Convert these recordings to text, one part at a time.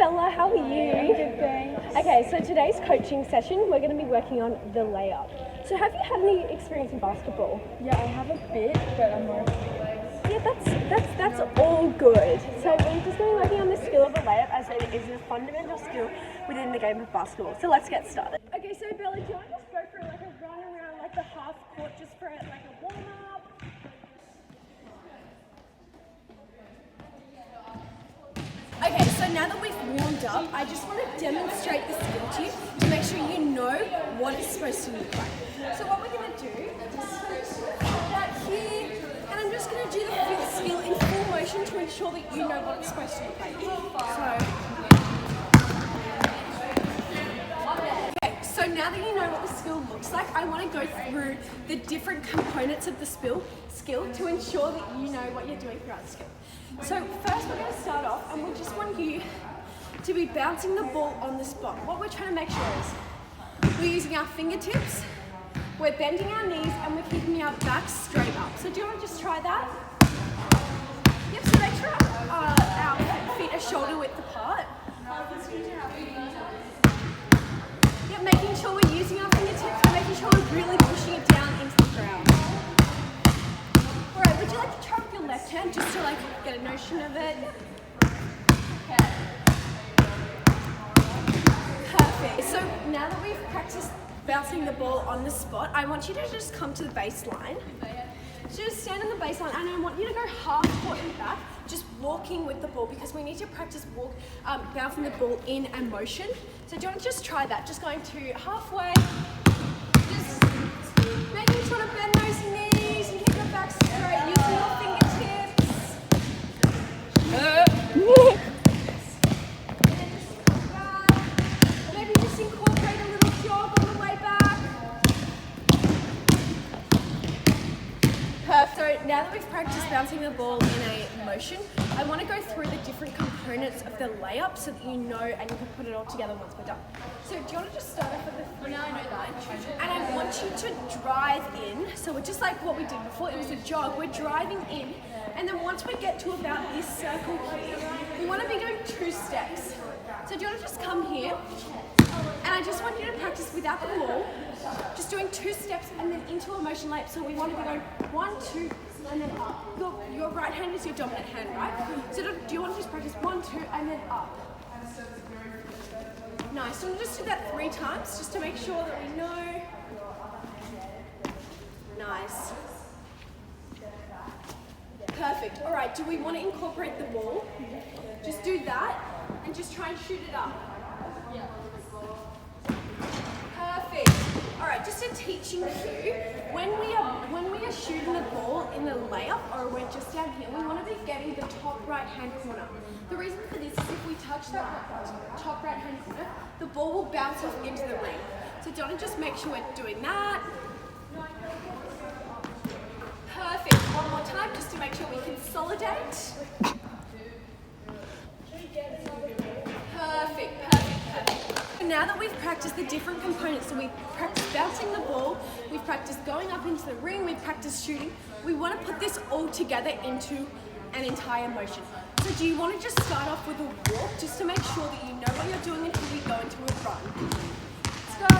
Bella, how are you? Good, thanks. Okay, so today's coaching session, we're going to be working on the layup. So have you had any experience in basketball? Yeah, I have a bit, but I'm more. Yeah, that's all good. So we're just going to be working on the skill of a layup as it is a fundamental skill within the game of basketball. So let's get started. Okay, so Bella, do you want to just go for like a run around like the half court just for like a warm up? Okay, so now that we've warmed up, I just want to demonstrate the skill to you to make sure you know what it's supposed to look like. So what we're going to do is just put that here, and I'm just going to do the skill in full motion to ensure that you know what it's supposed to look like. So now that you know what the skill looks like, I want to go through the different components of the skill to ensure that you know what you're doing throughout the skill. So first we're going to start off, and we just want you to be bouncing the ball on the spot. What we're trying to make sure is we're using our fingertips, we're bending our knees, and we're keeping our back straight up. So do you want to just try that? Yep, so make sure our feet are shoulder width apart. Yep, making sure we're using our fingertips and making sure we're really pushing it down into the ground. Alright, would you like to try with your left hand just to like get a notion of it? Okay. Perfect. So now that we've practiced bouncing the ball on the spot, I want you to just come to the baseline. So just stand on the baseline, and I want you to go half court and back, just walking with the ball, because we need to practice bouncing the ball in and motion. So do you want to just try that? Just going to halfway, just making sure to bend those knees and keep your back straight, using your fingertips. And then just come back. Maybe just incorporate a little jog on the way back. Perfect. So now that we've practiced bouncing the ball in a motion, I want to go through the different components of the layup so that you know and you can put it all together once we're done. So do you want to just start off with the now I know that. And I want you to drive in. So we're just like what we did before, it was a jog. We're driving in, and then once we get to about this circle here, we want to be doing 2 steps. So do you want to just come here? And I just want you to practice without the ball, just doing 2 steps and then into a motion layup. So we want to be going 1, 2, and then up. Your right hand is your dominant hand, right? So do you want to just practice 1, 2, and then up? Nice. So we'll just do that 3 times, just to make sure that we know. Nice. Perfect. All right. Do we want to incorporate the ball? Just do that, and just try and shoot it up. Perfect. All right, just a teaching cue. When we are shooting the ball in the layup, or we're just down here, we want to be getting the top right hand corner. The reason for this is if we touch that top right hand corner, the ball will bounce off into the ring. So do you want to just make sure we're doing that? Perfect. One more time, just to make sure we consolidate. Perfect. Now that we've practiced the different components, so we've practiced bouncing the ball, we've practiced going up into the ring, we've practiced shooting, we want to put this all together into an entire motion. So do you want to just start off with a walk, just to make sure that you know what you're doing until we go into a run? Let's go.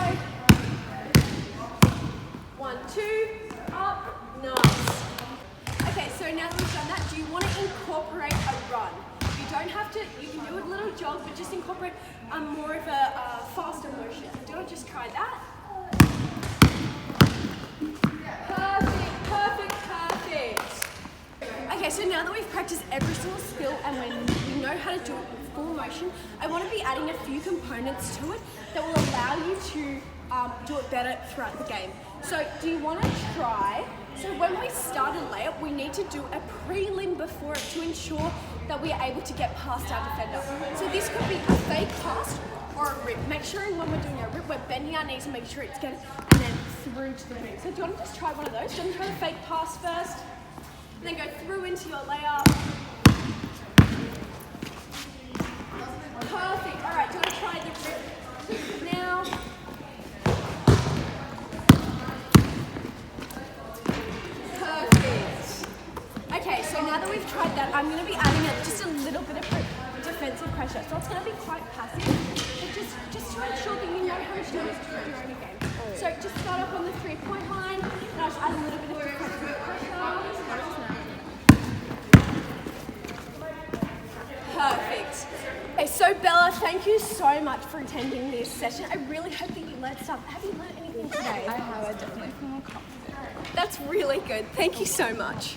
1, 2, up, nice. Okay, so now that we've done that, do you want to incorporate a run? You don't have to, you can do a little jog, but just incorporate more of a faster motion. Do you want to just try that? Perfect. Okay, so now that we've practiced every single skill and we know how to do it with full motion, I want to be adding a few components to it that will allow you to do it better throughout the game. So do you want to try? So when we start a layup, we need to do a pre-limb before it to ensure that we are able to get past our defender. So this could be a fake pass or a rip. Make sure when we're doing a rip, we're bending our knees and making sure it's getting, and then through to the ring. So do you want to just try one of those? Do you want to try the fake pass first? And then go through into your layup. Perfect. All right, do you want to try the rip now? Perfect. Okay, so now that we've tried that, I'm going to be adding just a little bit of defensive pressure. So it's going to be quite passive, but just to ensure that you know how to do this in your own game. So just start off on the 3-point line, and I'll just add a little bit of defensive pressure. Perfect. Okay, so Bella, thank you so much for attending this session. I really hope that you learned stuff. Have you learned anything today? I have. I definitely feel more confident. That's really good. Thank you so much.